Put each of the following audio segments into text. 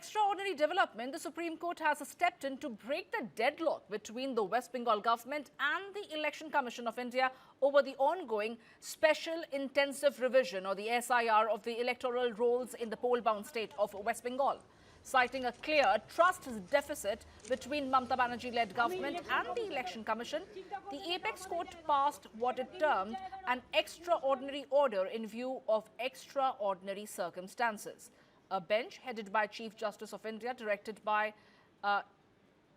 extraordinary development, the Supreme Court has stepped in to break the deadlock between the West Bengal government and the Election Commission of India over the ongoing Special Intensive Revision or the SIR of the electoral rolls in the poll-bound state of West Bengal. Citing a clear trust deficit between Mamata Banerjee-led government and the Election Commission, the Apex Court passed what it termed an extraordinary order in view of extraordinary circumstances. A bench headed by Chief Justice of India, directed by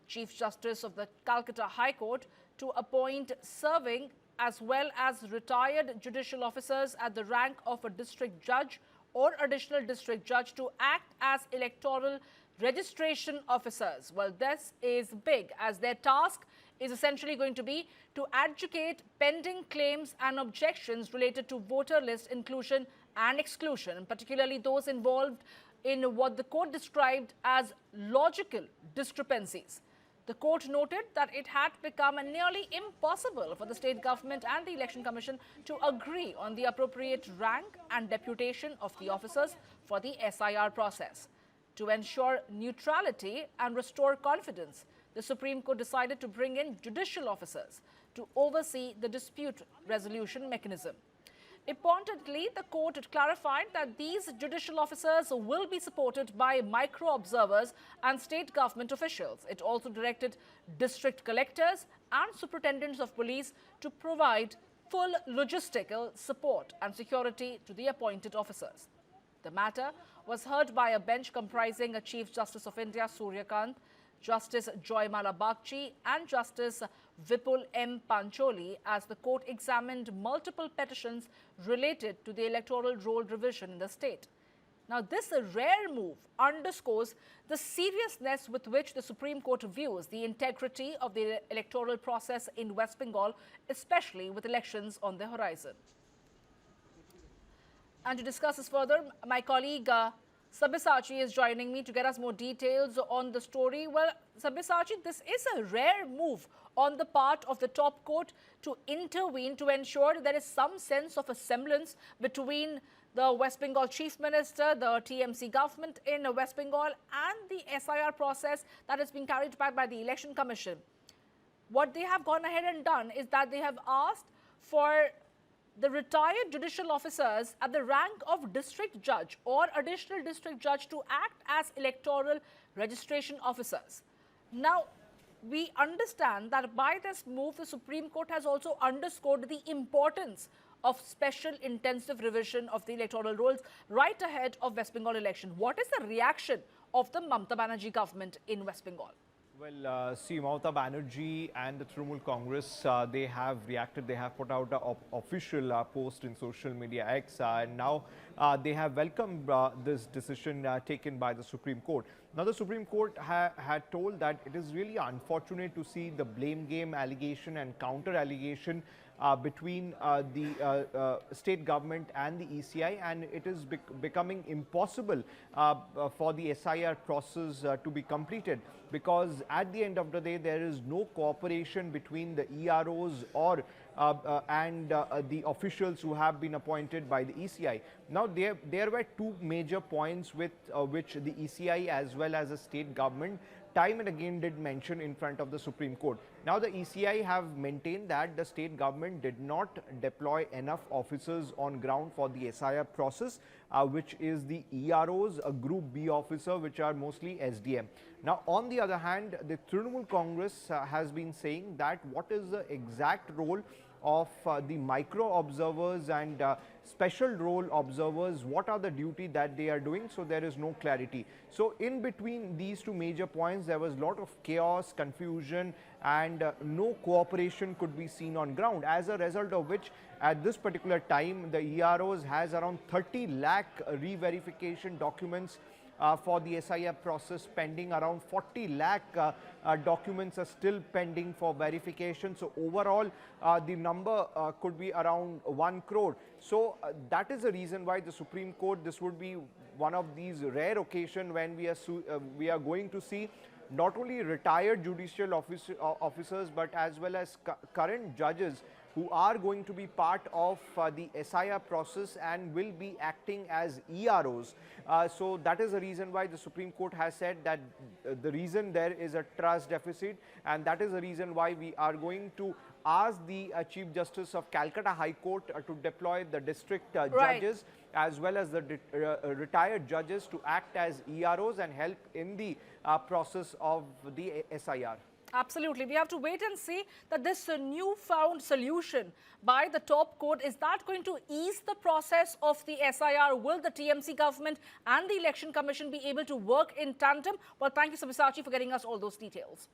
Chief Justice of the Calcutta High Court to appoint serving as well as retired judicial officers at the rank of a district judge or additional district judge to act as electoral registration officers. Well, this is big, as their task is essentially going to be to adjudicate pending claims and objections related to voter list inclusion and exclusion, particularly those involved in what the court described as logical discrepancies. The court noted that it had become nearly impossible for the state government and the Election Commission to agree on the appropriate rank and deputation of the officers for the SIR process. To ensure neutrality and restore confidence, the Supreme Court decided to bring in judicial officers to oversee the dispute resolution mechanism. Importantly, the court clarified that these judicial officers will be supported by micro-observers and state government officials. It also directed district collectors and superintendents of police to provide full logistical support and security to the appointed officers. The matter was heard by a bench comprising a Chief Justice of India, Surya, Kant, Justice Joymala Bagchi and Justice Vipul M. Pancholi, as the court examined multiple petitions related to the electoral roll revision in the state. Now, this rare move underscores the seriousness with which the Supreme Court views the integrity of the electoral process in West Bengal, especially with elections on the horizon. And to discuss this further, my colleague Sabyasachi is joining me to get us more details on the story. Well, Sabyasachi, this is a rare move on the part of the top court to intervene to ensure there is some sense of a semblance between the West Bengal Chief Minister, the TMC government in West Bengal, and the SIR process that is being carried by the Election Commission. What they have gone ahead and done is that they have asked for the retired judicial officers at the rank of district judge or additional district judge to act as electoral registration officers. Now, we understand that by this move, the Supreme Court has also underscored the importance of special intensive revision of the electoral rolls right ahead of West Bengal election. What is the reaction of the Mamata Banerjee government in West Bengal? Well, see, Mamata Banerjee and the Trinamool Congress, they have reacted. They have put out an official post in social media X, and now they have welcomed this decision taken by the Supreme Court. Now, the Supreme Court had told that it is really unfortunate to see the blame game allegation and counter allegation between the state government and the ECI, and it is becoming impossible for the SIR process to be completed, because at the end of the day there is no cooperation between the EROs or and the officials who have been appointed by the ECI. Now, there were two major points with which the ECI as well as the state government time and again did mention in front of the Supreme Court. Now, the ECI have maintained that the state government did not deploy enough officers on ground for the SIR process, which is the EROs, a Group B officer, which are mostly SDM. Now, on the other hand, the Trinamool Congress has been saying that what is the exact role of the micro observers and special role observers, what are the duty that they are doing, so there is no clarity. So in between these two major points, there was a lot of chaos, confusion, and no cooperation could be seen on ground, as a result of which at this particular time the EROs has around 30 lakh re-verification documents for the SIR process pending. Around 40 lakh documents are still pending for verification. So overall, the number could be around 1 crore. So that is the reason why the Supreme Court, this would be one of these rare occasions when we are going to see not only retired judicial officers but as well as current judges who are going to be part of the SIR process and will be acting as EROs. So that is the reason why the Supreme Court has said that the reason there is a trust deficit, and that is the reason why we are going to ask the Chief Justice of Calcutta High Court to deploy the district judges as well as the retired judges to act as EROs and help in the process of the SIR. Absolutely. We have to wait and see that this newfound solution by the top court, is that going to ease the process of the SIR? Will the TMC government and the Election Commission be able to work in tandem? Well, thank you, Sabyasachi, for getting us all those details.